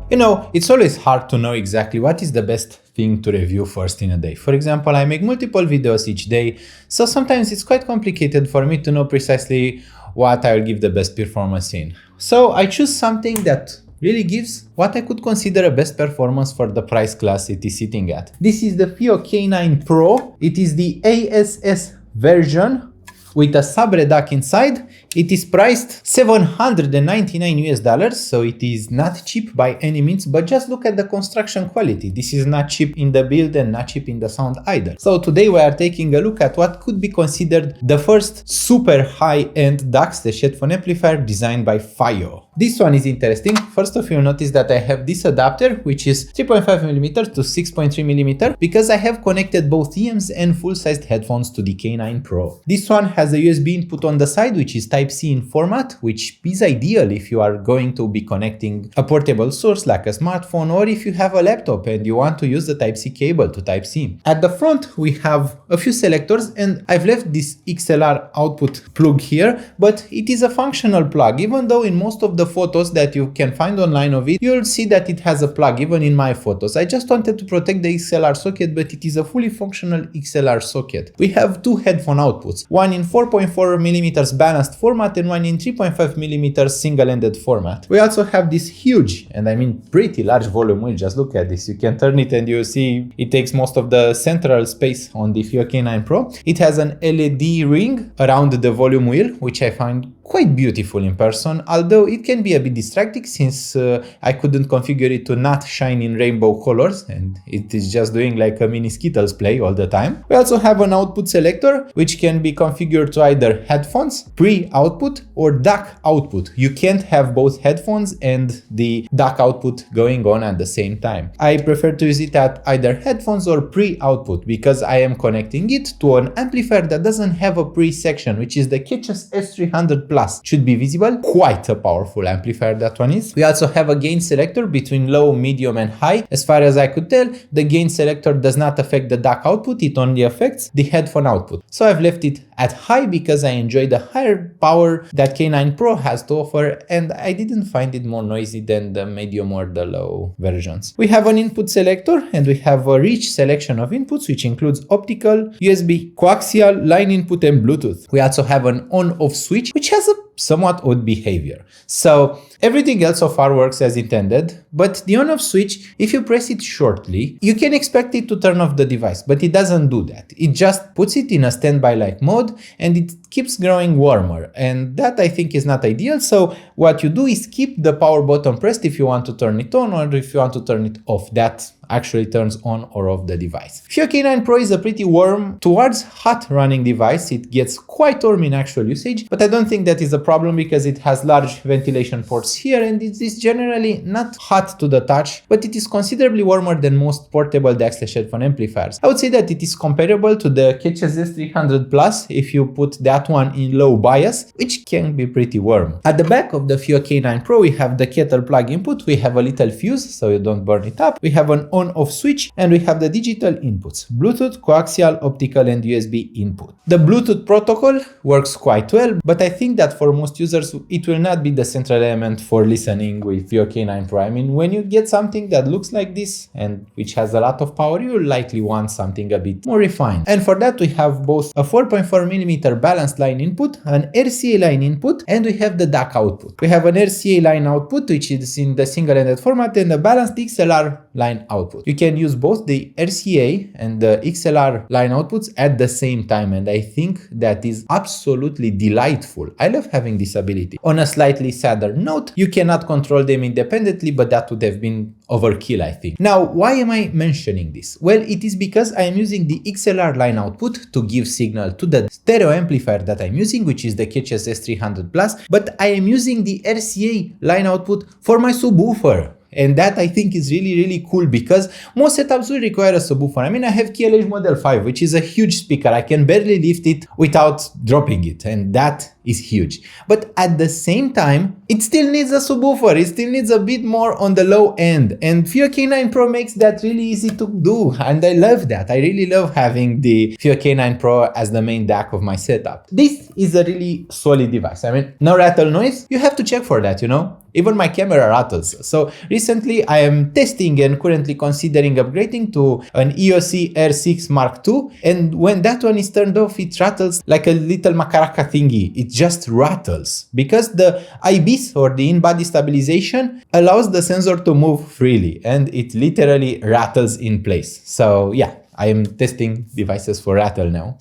You know, it's always hard to know exactly what is the best thing to review first in a day. For example, I make multiple videos each day, so sometimes it's quite complicated for me to know precisely what I will give the best performance in. So I choose something that really gives what I could consider a best performance for the price class it is sitting at. This is the FiiO K9 Pro. It is the ESS version with a sub-DAC inside. It is priced $799 US, so it is not cheap by any means, but just look at the construction quality. This is not cheap in the build and not cheap in the sound either. So today we are taking a look at what could be considered the first super high-end DAC/headphone amplifier designed by FiiO. This one is interesting. First of all, you'll notice that I have this adapter, which is 3.5mm to 6.3mm, because I have connected both EMs and full-sized headphones to the K9 Pro. This one has a USB input on the side, which is Type-C in format, which is ideal if you are going to be connecting a portable source like a smartphone, or if you have a laptop and you want to use the Type-C cable to Type-C. At the front, we have a few selectors, and I've left this XLR output plug here, but it is a functional plug. Even though in most of the photos that you can find online of it, you'll see that it has a plug, even in my photos. I just wanted to protect the XLR socket, but it is a fully functional XLR socket. We have two headphone outputs, one in 4.4mm balanced format and one in 3.5mm single-ended format. We also have this huge, and I mean pretty large volume wheel. Just look at this. You can turn it and you see it takes most of the central space on the FiiO K9 Pro. It has an LED ring around the volume wheel, which I find quite beautiful in person, although it can be a bit distracting since I couldn't configure it to not shine in rainbow colors, and it is just doing like a mini Skittles play all the time. We also have an output selector, which can be configured to either headphones, pre-output, or DAC output. You can't have both headphones and the DAC output going on at the same time. I prefer to use it at either headphones or pre-output because I am connecting it to an amplifier that doesn't have a pre-section, which is the Ketch's S300 Plus. Should be visible. Quite a powerful amplifier that one is. We also have a gain selector between low, medium and high. As far as I could tell, the gain selector does not affect the DAC output, it only affects the headphone output. So I've left it at high because I enjoy the higher power that K9 Pro has to offer, and I didn't find it more noisy than the medium or the low versions. We have an input selector, and we have a rich selection of inputs, which includes optical, USB, coaxial, line input and Bluetooth. We also have an on-off switch, which has a somewhat odd behavior. So everything else so far works as intended, but the on-off switch, if you press it shortly, you can expect it to turn off the device, but it doesn't do that. It just puts it in a standby-like mode and it keeps growing warmer, and that I think is not ideal. So what you do is keep the power button pressed if you want to turn it on, or if you want to turn it off. That actually turns on or off the device. FiiO K9 Pro is a pretty warm towards hot running device. It gets quite warm in actual usage, but I don't think that is a problem because it has large ventilation ports here and it is generally not hot to the touch, but it is considerably warmer than most portable DAC/headphone amplifiers. I would say that it is comparable to the Ketch's S300 Plus if you put that one in low bias, which can be pretty warm. At the back of the FiiO K9 Pro, we have the kettle plug input. We have a little fuse so you don't burn it up. We have an on-off switch, and we have the digital inputs: Bluetooth, coaxial, optical and USB input. The Bluetooth protocol works quite well, but I think that for most users it will not be the central element for listening with FiiO K9 Pro. I mean, when you get something that looks like this and which has a lot of power, you will likely want something a bit more refined. And for that we have both a 4.4mm balanced line input, an RCA line input, and we have the DAC output. We have an RCA line output, which is in the single-ended format, and a balanced XLR line output. You can use both the RCA and the XLR line outputs at the same time, and I think that is absolutely delightful. I love having this ability. On a slightly sadder note, you cannot control them independently, but that would have been overkill, I think. Now, why am I mentioning this? Well, it is because I am using the XLR line output to give signal to the stereo amplifier that I'm using, which is the Ketch's S300 Plus, but I am using the RCA line output for my subwoofer. And that I think is really cool because most setups will require a subwoofer. I mean, I have KLH Model 5, which is a huge speaker. I can barely lift it without dropping it. And that is huge. But at the same time, it still needs a subwoofer. It still needs a bit more on the low end. And FiiO K9 Pro makes that really easy to do. And I love that. I really love having the FiiO K9 Pro as the main DAC of my setup. This is a really solid device. I mean, no rattle noise. You have to check for that, you know? Even my camera rattles. So recently I am testing and currently considering upgrading to an EOS R6 Mark II. And when that one is turned off, it rattles like a little macaraka thingy. It just rattles because the IBs or the in-body stabilization allows the sensor to move freely and it literally rattles in place. So yeah, I am testing devices for rattle now.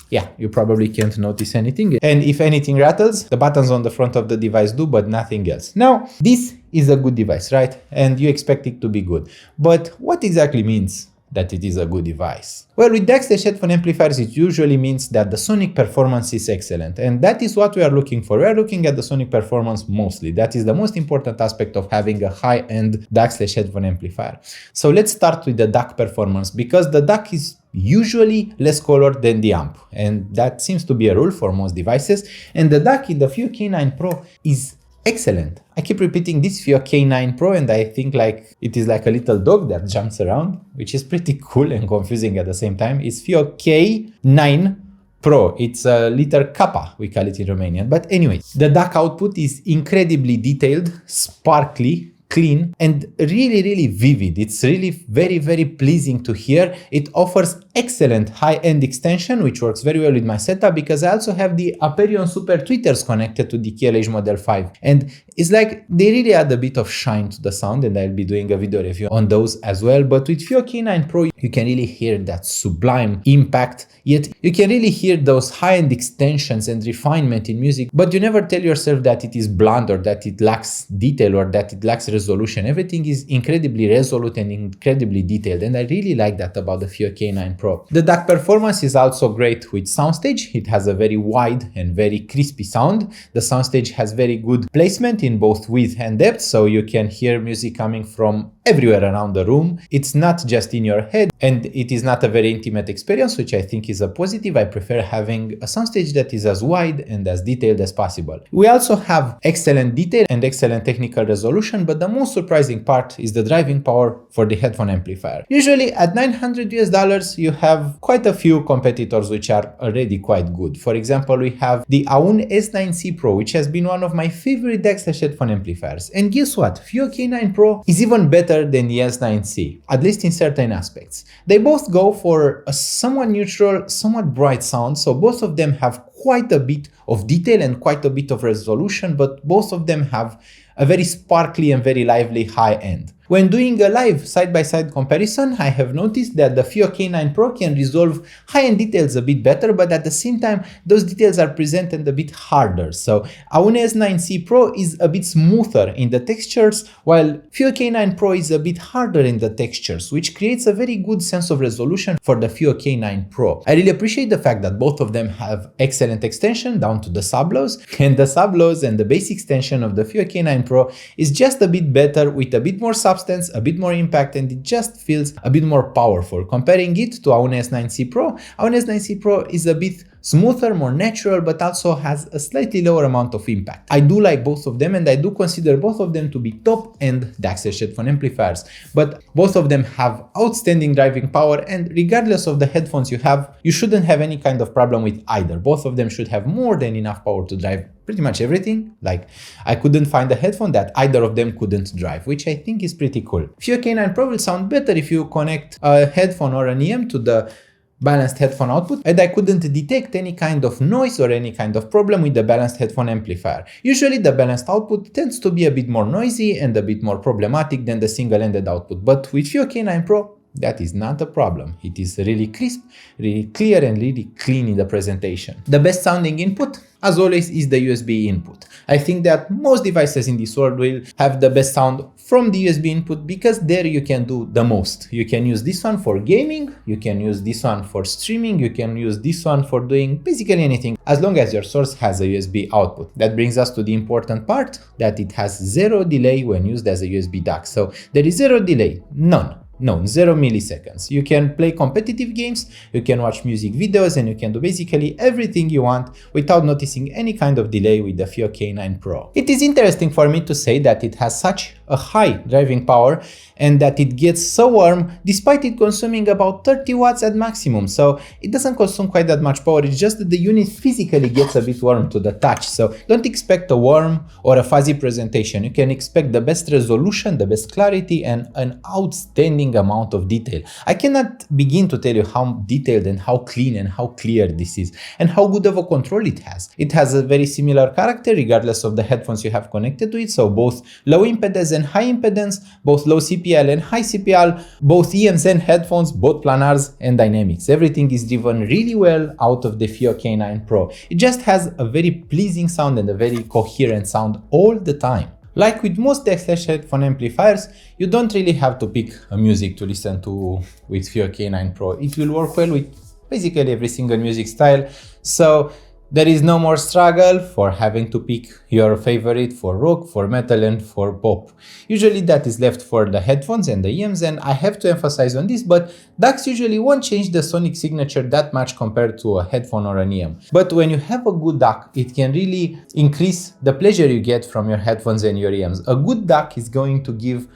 Yeah, you probably can't notice anything. And if anything rattles, the buttons on the front of the device do, but nothing else. Now, this is a good device, right? And you expect it to be good. But what exactly means that it is a good device? Well, with DAC/headphone amplifiers, it usually means that the sonic performance is excellent. And that is what we are looking for. We are looking at the sonic performance mostly. That is the most important aspect of having a high-end DAC/headphone amplifier. So let's start with the DAC performance, because the DAC is usually less colored than the amp. And that seems to be a rule for most devices. And the DAC in the FiiO K9 Pro is excellent. I keep repeating this FiiO K9 Pro and I think like it is like a little dog that jumps around, which is pretty cool and confusing at the same time. It's FiiO K9 Pro. It's a liter kappa, we call it in Romanian. But anyway, the DAC output is incredibly detailed, sparkly, clean, and really vivid. It's really very pleasing to hear. It offers excellent high-end extension, which works very well with my setup because I also have the Aperion Super tweeters connected to the KLH Model 5. And it's like they really add a bit of shine to the sound, and I'll be doing a video review on those as well. But with FiiO K9 Pro, you can really hear that sublime impact, yet you can really hear those high-end extensions and refinement in music, but you never tell yourself that it is bland or that it lacks detail or that it lacks resolution. Everything is incredibly resolute and incredibly detailed, and I really like that about the FiiO K9 Pro. The DAC performance is also great with soundstage. It has a very wide and very crispy sound. The soundstage has very good placement in both width and depth, so you can hear music coming from everywhere around the room. It's not just in your head, and it is not a very intimate experience, which I think is a positive. I prefer having a soundstage that is as wide and as detailed as possible. We also have excellent detail and excellent technical resolution, but the most surprising part is the driving power for the headphone amplifier. Usually at $900 you have quite a few competitors which are already quite good. For example, we have the AUN S9C Pro, which has been one of my favorite DAC/headphone amplifiers. And guess what? FiiO K9 Pro is even better than the S9C, at least in certain aspects. They both go for a somewhat neutral, somewhat bright sound, so both of them have quite a bit of detail and quite a bit of resolution, but both of them have a very sparkly and very lively high end. When doing a live side-by-side comparison, I have noticed that the FiiO K9 Pro can resolve high-end details a bit better, but at the same time, those details are presented a bit harder. So AUN S9C Pro is a bit smoother in the textures, while FiiO K9 Pro is a bit harder in the textures, which creates a very good sense of resolution for the FiiO K9 Pro. I really appreciate the fact that both of them have excellent extension down to the sublows, and the sublows and the bass extension of the FiiO K9 Pro is just a bit better with a bit more substance, a bit more impact, and it just feels a bit more powerful. Comparing it to AUN S9C Pro, AUN S9C Pro is a bit smoother, more natural, but also has a slightly lower amount of impact. I do like both of them, and I do consider both of them to be top-end DAC/headphone amplifiers, but both of them have outstanding driving power, and regardless of the headphones you have, you shouldn't have any kind of problem with either. Both of them should have more than enough power to drive pretty much everything. Like, I couldn't find a headphone that either of them couldn't drive, which I think is pretty cool. FiiO K9 Pro will sound better if you connect a headphone or an EM to the balanced headphone output, and I couldn't detect any kind of noise or any kind of problem with the balanced headphone amplifier. Usually the balanced output tends to be a bit more noisy and a bit more problematic than the single-ended output, but with FiiO K9 Pro, that is not a problem. It is really crisp, really clear, and really clean in the presentation. The best sounding input, as always, is the USB input. I think that most devices in this world will have the best sound from the USB input because there you can do the most. You can use this one for gaming, you can use this one for streaming, you can use this one for doing basically anything, as long as your source has a USB output. That brings us to the important part, that it has zero delay when used as a USB DAC. So there is zero delay, none. known, 0 milliseconds. You can play competitive games, you can watch music videos, and you can do basically everything you want without noticing any kind of delay with the FiiO K9 Pro. It is interesting for me to say that it has such a high driving power and that it gets so warm despite it consuming about 30 watts at maximum. So it doesn't consume quite that much power, it's just that the unit physically gets a bit warm to the touch. So don't expect a warm or a fuzzy presentation. You can expect the best resolution, the best clarity, and an outstanding amount of detail. I cannot begin to tell you how detailed and how clean and how clear this is, and how good of a control it has. It has a very similar character regardless of the headphones you have connected to it, so both low impedance and high impedance, both low CPL and high CPL, both EMs and headphones, both planars and dynamics. Everything is driven really well out of the FiiO K9 Pro. It just has a very pleasing sound and a very coherent sound all the time. Like with most DAC headphone amplifiers, you don't really have to pick a music to listen to with FiiO K9 Pro. It will work well with basically every single music style. So there is no more struggle for having to pick your favorite for rock, for metal, and for pop. Usually that is left for the headphones and the EMs, and I have to emphasize on this, but DACs usually won't change the sonic signature that much compared to a headphone or an EM. But when you have a good DAC, it can really increase the pleasure you get from your headphones and your EMs. A good DAC is going to give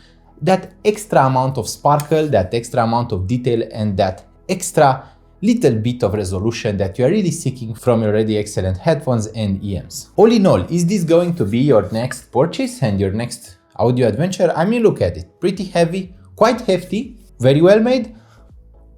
that extra amount of sparkle, that extra amount of detail, and that extra little bit of resolution that you are really seeking from your already excellent headphones and EMs. All in all, is this going to be your next purchase and your next audio adventure? I mean, look at it. Pretty heavy, quite hefty, very well made,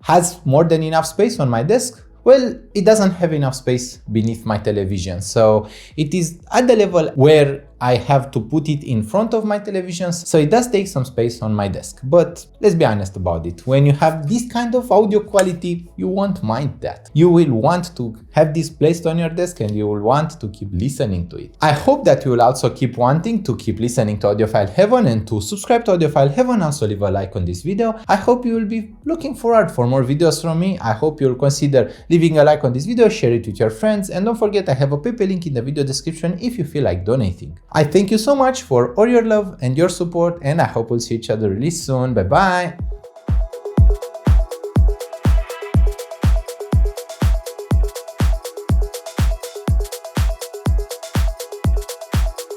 has more than enough space on my desk. Well, it doesn't have enough space beneath my television, so it is at the level where I have to put it in front of my television, so it does take some space on my desk. But let's be honest about it, when you have this kind of audio quality, you won't mind that. You will want to have this placed on your desk and you will want to keep listening to it. I hope that you will also keep wanting to keep listening to Audiophile Heaven and to subscribe to Audiophile Heaven. Also leave a like on this video. I hope you will be looking forward for more videos from me. I hope you will consider leaving a like on this video, share it with your friends, and don't forget I have a PayPal link in the video description if you feel like donating. I thank you so much for all your love and your support, and I hope we'll see each other really soon. Bye bye!